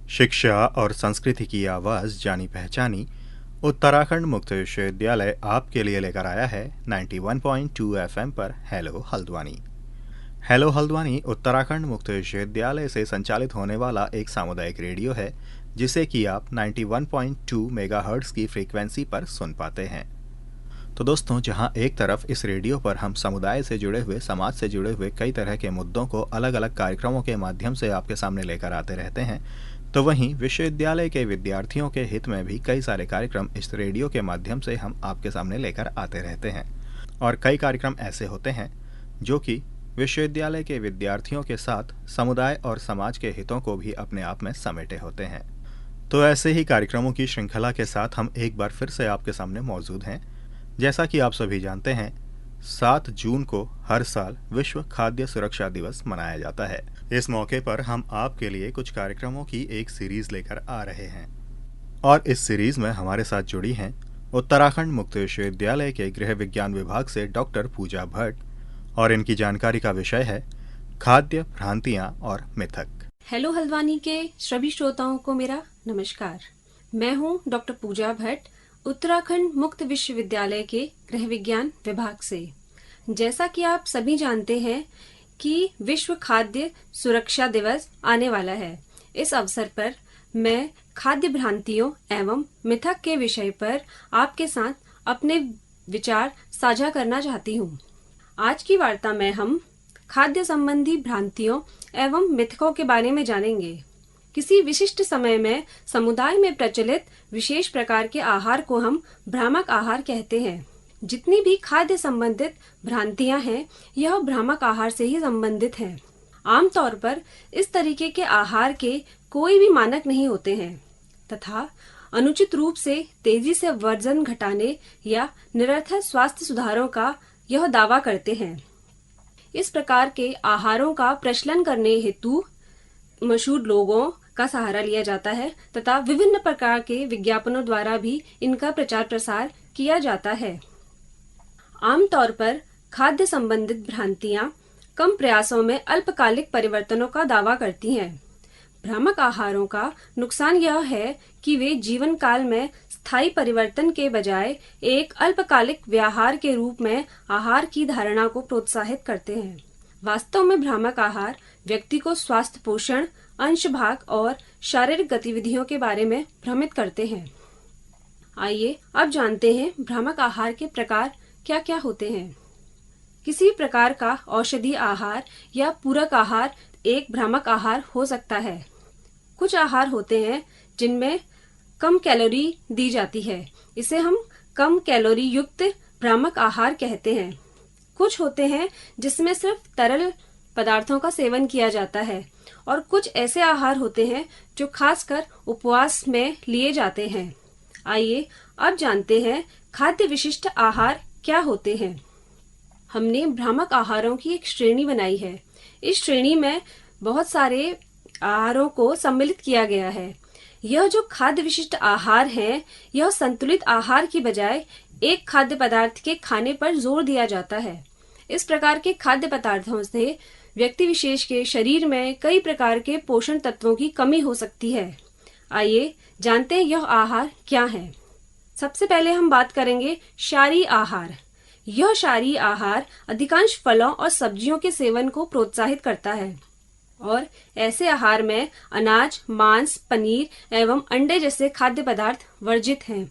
शिक्षा और संस्कृति की आवाज़ जानी पहचानी उत्तराखंड मुक्त विश्वविद्यालय आपके लिए लेकर आया है 91.2 एफएम पर हेलो हल्द्वानी। हेलो हल्द्वानी उत्तराखंड मुक्त विश्वविद्यालय से संचालित होने वाला एक सामुदायिक रेडियो है जिसे कि आप 91.2 मेगाहर्ट्ज़ की फ्रीक्वेंसी पर सुन पाते हैं। तो दोस्तों, जहां एक तरफ इस रेडियो पर हम समुदाय से जुड़े हुए, समाज से जुड़े हुए कई तरह के मुद्दों को अलग अलग कार्यक्रमों के माध्यम से आपके सामने लेकर आते रहते हैं, तो वहीं विश्वविद्यालय के विद्यार्थियों के हित में भी कई सारे कार्यक्रम इस रेडियो के माध्यम से हम आपके सामने लेकर आते रहते हैं। और कई कार्यक्रम ऐसे होते हैं जो कि विश्वविद्यालय के विद्यार्थियों के साथ समुदाय और समाज के हितों को भी अपने आप में समेटे होते हैं। तो ऐसे ही कार्यक्रमों की श्रृंखला के साथ हम एक बार फिर से आपके सामने मौजूद हैं। जैसा कि आप सभी जानते हैं, 7 जून को हर साल विश्व खाद्य सुरक्षा दिवस मनाया जाता है। इस मौके पर हम आपके लिए कुछ कार्यक्रमों की एक सीरीज लेकर आ रहे हैं और इस सीरीज में हमारे साथ जुड़ी हैं उत्तराखंड मुक्त विश्वविद्यालय के गृह विज्ञान विभाग से डॉक्टर पूजा भट्ट और इनकी जानकारी का विषय है खाद्य भ्रांतियां और मिथक। हेलो हल्द्वानी के सभी श्रोताओं को मेरा नमस्कार। मैं हूं डॉक्टर पूजा भट्ट, उत्तराखंड मुक्त विश्वविद्यालय के गृह विज्ञान विभाग से। जैसा कि आप सभी जानते हैं कि विश्व खाद्य सुरक्षा दिवस आने वाला है। इस अवसर पर मैं खाद्य भ्रांतियों एवं मिथक के विषय पर आपके साथ अपने विचार साझा करना चाहती हूँ। आज की वार्ता में हम खाद्य संबंधी भ्रांतियों एवं मिथकों के बारे में जानेंगे। किसी विशिष्ट समय में समुदाय में प्रचलित विशेष प्रकार के आहार को हम भ्रामक आहार कहते हैं। जितनी भी खाद्य संबंधित भ्रांतियां हैं, यह भ्रामक आहार से ही संबंधित हैं। आमतौर पर इस तरीके के आहार के कोई भी मानक नहीं होते हैं तथा अनुचित रूप से तेजी से वजन घटाने या निरर्थक स्वास्थ्य सुधारों का यह दावा करते हैं। इस प्रकार के आहारों का प्रचलन करने हेतु मशहूर लोगों का सहारा लिया जाता है तथा विभिन्न प्रकार के विज्ञापनों द्वारा भी इनका प्रचार प्रसार किया जाता है। आमतौर पर खाद्य संबंधित भ्रांतियां कम प्रयासों में अल्पकालिक परिवर्तनों का दावा करती हैं। भ्रामक आहारों का नुकसान यह है कि वे जीवन काल में स्थायी परिवर्तन के बजाय एक अल्पकालिक व्यवहार के रूप में आहार की धारणा को प्रोत्साहित करते हैं। वास्तव में भ्रामक आहार व्यक्ति को स्वास्थ्य, पोषण, अंश भाग और शारीरिक गतिविधियों के बारे में भ्रमित करते हैं। आइए अब जानते हैं भ्रामक आहार के प्रकार क्या क्या होते हैं। किसी प्रकार का औषधि आहार या पूरक आहार एक भ्रामक आहार हो सकता है। कुछ आहार होते हैं जिनमें कम कैलोरी दी जाती है, इसे हम कम कैलोरी युक्त भ्रामक आहार कहते हैं। कुछ होते हैं जिसमें सिर्फ तरल पदार्थों का सेवन किया जाता है और कुछ ऐसे आहार होते हैं जो खासकर उपवास में लिए जाते हैं। आइए अब जानते हैं खाद्य विशिष्ट आहार क्या होते हैं। हमने भ्रामक आहारों की एक श्रेणी बनाई है। इस श्रेणी में बहुत सारे आहारों को सम्मिलित किया गया है। यह जो खाद्य विशिष्ट आहार है, यह संतुलित आहार की बजाय एक खाद्य पदार्थ के खाने पर जोर दिया जाता है। इस प्रकार के खाद्य पदार्थों से व्यक्ति विशेष के शरीर में कई प्रकार के पोषण तत्वों की कमी हो सकती है। आइए जानते हैं यह आहार क्या है। सबसे पहले हम बात करेंगे क्षारीय आहार। यह क्षारीय आहार अधिकांश फलों और सब्जियों के सेवन को प्रोत्साहित करता है और ऐसे आहार में अनाज, मांस, पनीर एवं अंडे जैसे खाद्य पदार्थ वर्जित हैं।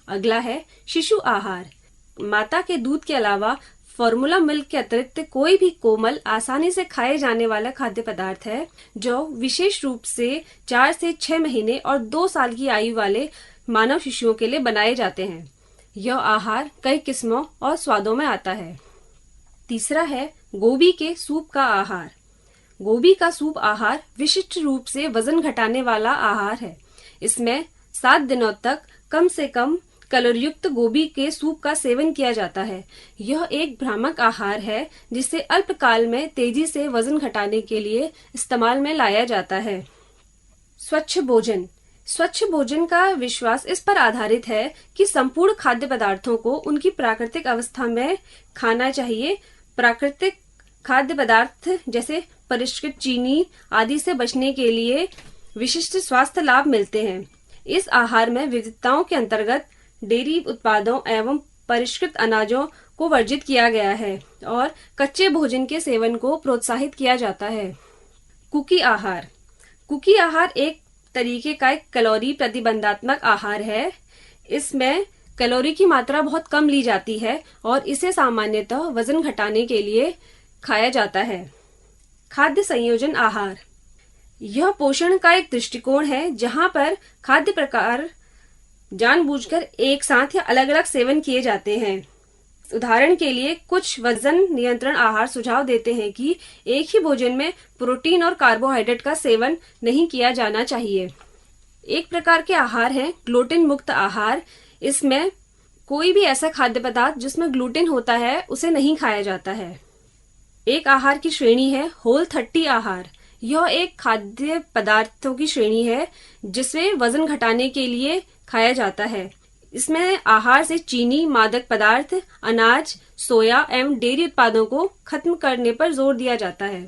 अगला है शिशु आहार। माता के दूध के अलावा फॉर्मूला मिल्क के अतिरिक्त कोई भी कोमल, आसानी से खाए जाने वाला खाद्य पदार्थ है जो विशेष रूप से 4 से 6 महीने और 2 साल की आयु वाले मानव शिशुओं के लिए बनाए जाते हैं। यह आहार कई किस्मों और स्वादों में आता है। तीसरा है गोभी के सूप का आहार। गोभी का सूप आहार विशिष्ट रूप से वजन घटाने वाला आहार है। इसमें 7 दिनों तक कम से कम कैलोरीयुक्त गोभी के सूप का सेवन किया जाता है। यह एक भ्रामक आहार है जिसे अल्पकाल में तेजी से वजन घटाने के लिए इस्तेमाल में लाया जाता है। स्वच्छ भोजन। स्वच्छ भोजन का विश्वास इस पर आधारित है कि संपूर्ण खाद्य पदार्थों को उनकी प्राकृतिक अवस्था में खाना चाहिए। प्राकृतिक खाद्य पदार्थ जैसे परिष्कृत चीनी आदि से बचने के लिए विशिष्ट स्वास्थ्य लाभ मिलते हैं। इस आहार में विविधताओं के अंतर्गत डेयरी उत्पादों एवं परिष्कृत अनाजों को वर्जित किया गया है और कच्चे भोजन के सेवन को प्रोत्साहित किया जाता है। कुकी आहार। कुकी आहार एक तरीके का एक कैलोरी प्रतिबंधात्मक आहार है। इसमें कैलोरी की मात्रा बहुत कम ली जाती है और इसे सामान्यतः वजन घटाने के लिए खाया जाता है। खाद्य संयोजन आहार। यह पोषण का एक दृष्टिकोण है जहां पर खाद्य प्रकार जानबूझकर एक साथ या अलग अलग सेवन किए जाते हैं। उदाहरण के लिए कुछ वजन नियंत्रण आहार सुझाव देते हैं कि एक ही भोजन में प्रोटीन और कार्बोहाइड्रेट का सेवन नहीं किया जाना चाहिए। एक प्रकार के आहार है ग्लूटेन मुक्त आहार। इसमें कोई भी ऐसा खाद्य पदार्थ जिसमें ग्लूटेन होता है उसे नहीं खाया जाता है। एक आहार की श्रेणी है Whole30 आहार। यह एक खाद्य पदार्थों की श्रेणी है जिसे वजन घटाने के लिए खाया जाता है। इसमें आहार से चीनी, मादक पदार्थ, अनाज, सोया एवं डेयरी उत्पादों को खत्म करने पर जोर दिया जाता है।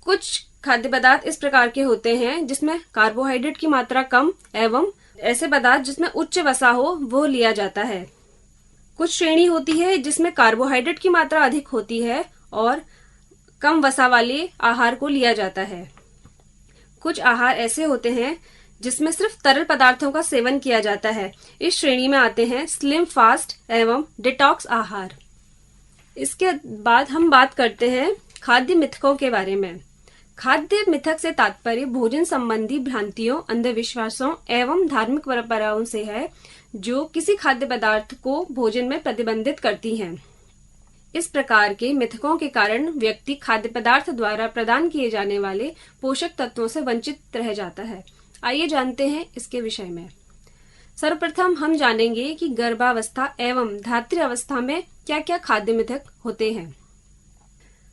कुछ खाद्य पदार्थ इस प्रकार के होते हैं जिसमें कार्बोहाइड्रेट की मात्रा कम एवं ऐसे पदार्थ जिसमें उच्च वसा हो वो लिया जाता है। कुछ श्रेणी होती है जिसमें कार्बोहाइड्रेट की मात्रा अधिक होती है और कम वसा वाले आहार को लिया जाता है। कुछ आहार ऐसे होते हैं जिसमें सिर्फ तरल पदार्थों का सेवन किया जाता है। इस श्रेणी में आते हैं स्लिम फास्ट एवं डिटॉक्स आहार। इसके बाद हम बात करते हैं खाद्य मिथकों के बारे में। खाद्य मिथक से तात्पर्य भोजन संबंधी भ्रांतियों, अंधविश्वासों एवं धार्मिक परंपराओं से है जो किसी खाद्य पदार्थ को भोजन में प्रतिबंधित करती हैं। इस प्रकार के मिथकों के कारण व्यक्ति खाद्य पदार्थ द्वारा प्रदान किए जाने वाले पोषक तत्वों से वंचित रह जाता है। आइए जानते हैं इसके विषय में। सर्वप्रथम हम जानेंगे कि गर्भावस्था एवं धात्री अवस्था में क्या क्या खाद्य मिथक होते हैं।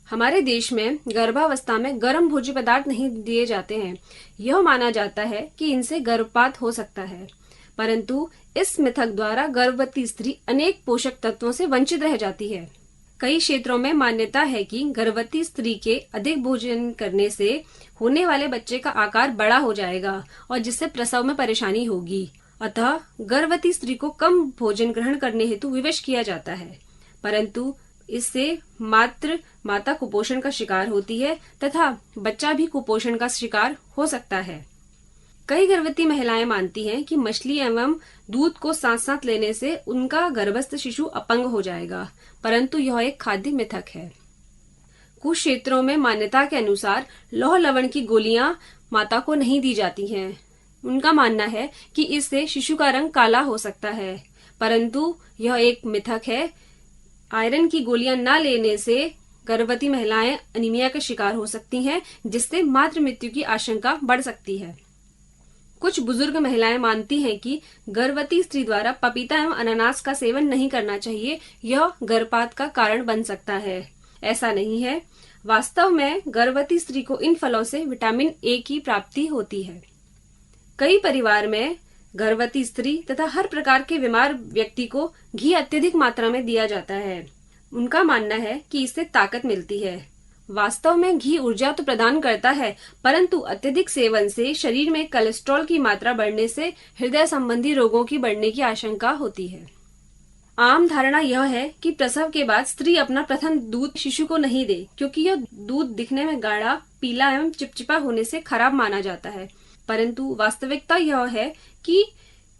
हमारे देश में गर्भावस्था में गर्म भोज्य पदार्थ नहीं दिए जाते हैं। यह माना जाता है कि इनसे गर्भपात हो सकता है, परंतु इस मिथक द्वारा गर्भवती स्त्री अनेक पोषक तत्वों से वंचित रह जाती है। कई क्षेत्रों में मान्यता है कि गर्भवती स्त्री के अधिक भोजन करने से होने वाले बच्चे का आकार बड़ा हो जाएगा और जिससे प्रसव में परेशानी होगी। अतः गर्भवती स्त्री को कम भोजन ग्रहण करने हेतु विवश किया जाता है, परंतु इससे माता कुपोषण का शिकार होती है तथा बच्चा भी कुपोषण का शिकार हो सकता है। कई गर्भवती महिलाएं मानती हैं कि मछली एवं दूध को साथ साथ लेने से उनका गर्भस्थ शिशु अपंग हो जाएगा, परंतु यह एक खाद्य मिथक है। कुछ क्षेत्रों में मान्यता के अनुसार लौह लवण की गोलियां माता को नहीं दी जाती हैं। उनका मानना है कि इससे शिशु का रंग काला हो सकता है, परंतु यह एक मिथक है। आयरन की गोलियां न लेने से गर्भवती महिलाएं अनीमिया का शिकार हो सकती हैं, जिससे मातृ मृत्यु की आशंका बढ़ सकती है। कुछ बुजुर्ग महिलाएं मानती हैं कि गर्भवती स्त्री द्वारा पपीता एवं अनानास का सेवन नहीं करना चाहिए, यह गर्भपात का कारण बन सकता है। ऐसा नहीं है। वास्तव में गर्भवती स्त्री को इन फलों से विटामिन ए की प्राप्ति होती है। कई परिवार में गर्भवती स्त्री तथा हर प्रकार के बीमार व्यक्ति को घी अत्यधिक मात्रा में दिया जाता है। उनका मानना है कि इससे ताकत मिलती है। वास्तव में घी ऊर्जा तो प्रदान करता है, परंतु अत्यधिक सेवन से शरीर में कोलेस्ट्रॉल की मात्रा बढ़ने से हृदय संबंधी रोगों की बढ़ने की आशंका होती है। आम धारणा यह है कि प्रसव के बाद स्त्री अपना प्रथम दूध शिशु को नहीं दे, क्योंकि यह दूध दिखने में गाढ़ा, पीला एवं चिपचिपा होने से खराब माना जाता है। परंतु वास्तविकता यह है कि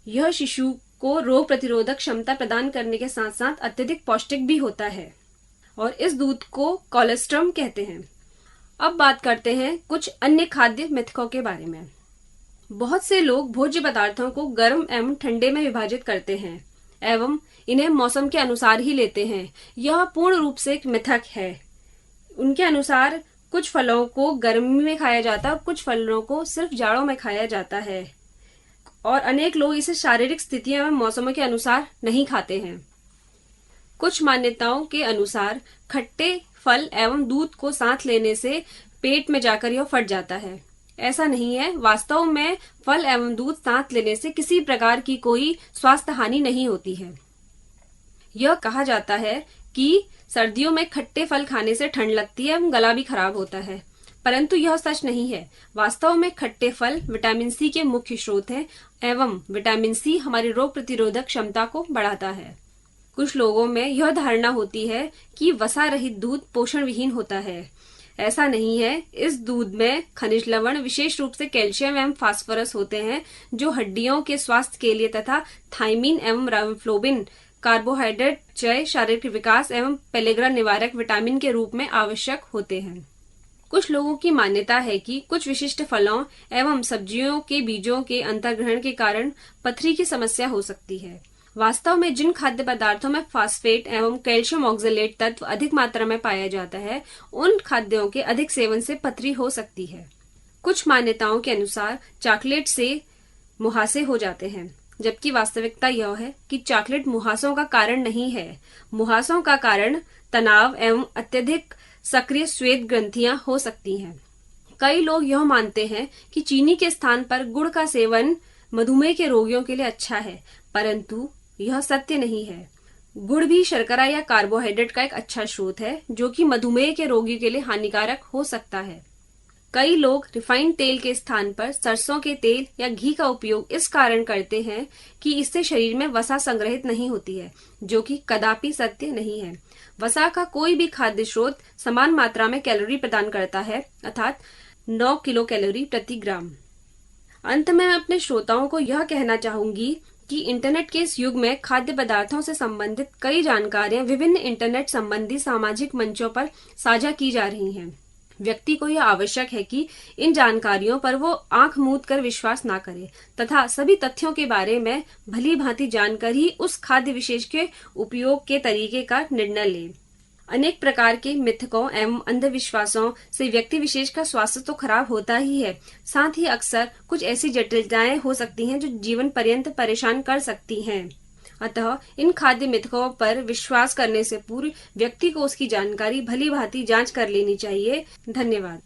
यह शिशु को रोग प्रतिरोधक क्षमता प्रदान करने के साथ साथ अत्यधिक पौष्टिक भी होता है और इस दूध को कोलेस्ट्रम कहते हैं। अब बात करते हैं कुछ अन्य खाद्य मिथकों के बारे में। बहुत से लोग भोज्य पदार्थों को गर्म एवं ठंडे में विभाजित करते हैं एवं इन्हें मौसम के अनुसार ही लेते हैं। यह पूर्ण रूप से एक मिथक है। उनके अनुसार कुछ फलों को गर्मी में खाया जाता है और कुछ फलों को सिर्फ जाड़ों में खाया जाता है और अनेक लोग इसे शारीरिक स्थितियों एवं मौसमों के अनुसार नहीं खाते हैं। कुछ मान्यताओं के अनुसार खट्टे फल एवं दूध को साथ लेने से पेट में जाकर यह फट जाता है। ऐसा नहीं है। वास्तव में फल एवं दूध साथ लेने से किसी प्रकार की कोई स्वास्थ्य हानि नहीं होती है। यह कहा जाता है कि सर्दियों में खट्टे फल खाने से ठंड लगती है एवं गला भी खराब होता है, परंतु यह सच नहीं है। वास्तव में खट्टे फल विटामिन सी के मुख्य स्रोत हैं एवं विटामिन सी हमारी रोग प्रतिरोधक क्षमता को बढ़ाता है। कुछ लोगों में यह धारणा होती है कि वसा रहित दूध पोषण विहीन होता है। ऐसा नहीं है। इस दूध में खनिज लवण विशेष रूप से कैल्शियम एवं फास्फोरस होते हैं जो हड्डियों के स्वास्थ्य के लिए तथा थायमीन एवं राइबोफ्लाविन कार्बोहाइड्रेट चय शारीरिक विकास एवं पेलेग्रा निवारक विटामिन के रूप में आवश्यक होते हैं। कुछ लोगों की मान्यता है कि कुछ विशिष्ट फलों एवं सब्जियों के बीजों के अंतर्ग्रहण के कारण पथरी की समस्या हो सकती है। वास्तव में जिन खाद्य पदार्थों में फास्फेट एवं कैल्शियम ऑक्सलेट तत्व अधिक मात्रा में पाया जाता है, उन खाद्यों के अधिक सेवन से पथरी हो सकती है। कुछ मान्यताओं के अनुसार चॉकलेट से मुहासे हो जाते हैं, जबकि वास्तविकता यह है कि चॉकलेट मुहासों का कारण नहीं है। मुहासों का कारण तनाव एवं अत्यधिक सक्रिय श्वेत ग्रंथियां हो सकती हैं। कई लोग यह मानते हैं कि चीनी के स्थान पर गुड़ का सेवन मधुमेह के रोगियों के लिए अच्छा है, परंतु यह सत्य नहीं है। गुड़ भी शर्करा या कार्बोहाइड्रेट का एक अच्छा स्रोत है जो कि मधुमेह के रोगियों के लिए हानिकारक हो सकता है। कई लोग रिफाइंड तेल के स्थान पर सरसों के तेल या घी का उपयोग इस कारण करते हैं कि इससे शरीर में वसा संग्रहित नहीं होती है, जो कि कदापि सत्य नहीं है। वसा का कोई भी खाद्य स्रोत समान मात्रा में कैलोरी प्रदान करता है, अर्थात 9 किलो कैलोरी प्रति ग्राम। अंत में मैं अपने श्रोताओं को यह कहना चाहूंगी कि इंटरनेट के इस युग में खाद्य पदार्थों से संबंधित कई जानकारियां विभिन्न इंटरनेट संबंधी सामाजिक मंचों पर साझा की जा रही हैं। व्यक्ति को यह आवश्यक है कि इन जानकारियों पर वो आंख मूंद कर विश्वास ना करे तथा सभी तथ्यों के बारे में भली भांति जानकर ही उस खाद्य विशेष के उपयोग के तरीके का निर्णय ले। अनेक प्रकार के मिथकों एवं अंधविश्वासों से व्यक्ति विशेष का स्वास्थ्य तो खराब होता ही है, साथ ही अक्सर कुछ ऐसी जटिलताएं हो सकती हैं जो जीवन पर्यंत परेशान कर सकती हैं। अतः इन खाद्य मिथकों पर विश्वास करने से पूर्व व्यक्ति को उसकी जानकारी भली भांति जांच कर लेनी चाहिए। धन्यवाद।